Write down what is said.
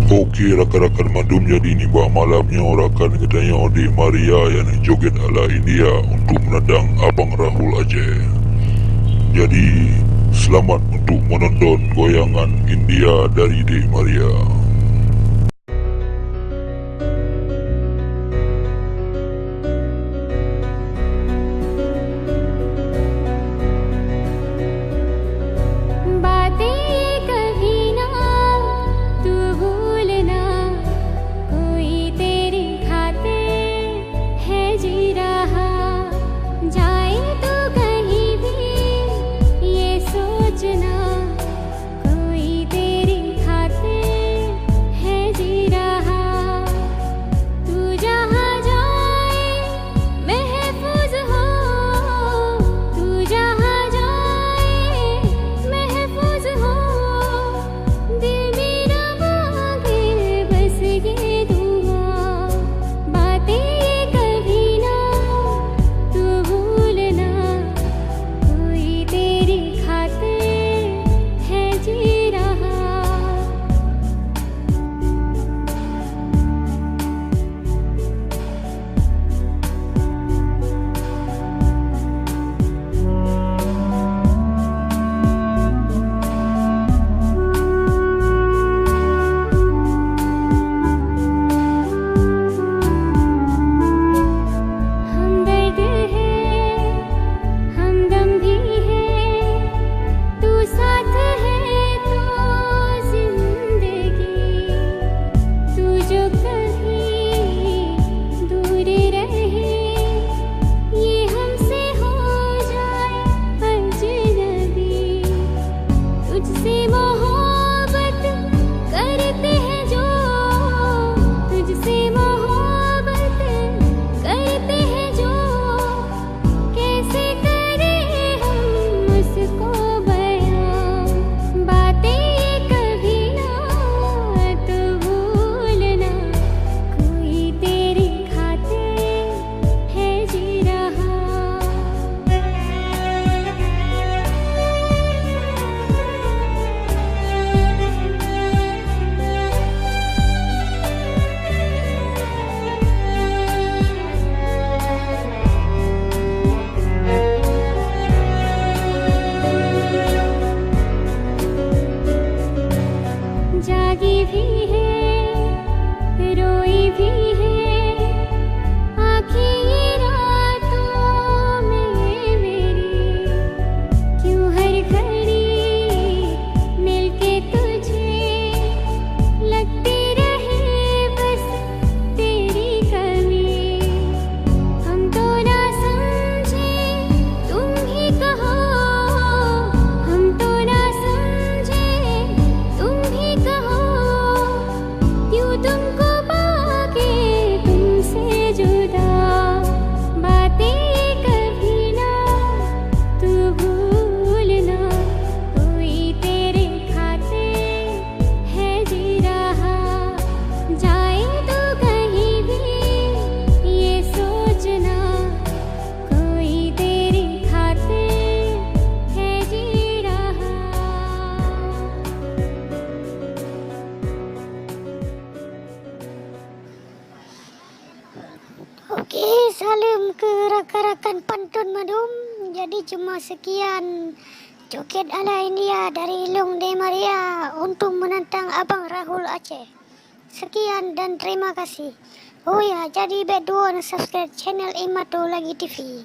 Okey rakan-rakan mandum, jadi ni buat malamnya rakan katanya di Maria yang joget ala India untuk menendang Abang Rahul Aceh. Jadi selamat untuk menonton goyangan India dari Di Maria. Okey, salam ke rakan-rakan pantun madum. Jadi cuma sekian joget ala India dari Long Di Maria untuk menantang Abang Rahul Aceh. Sekian dan terima kasih. Oh ya, jadi bedua subscribe channel Imato Lagi TV.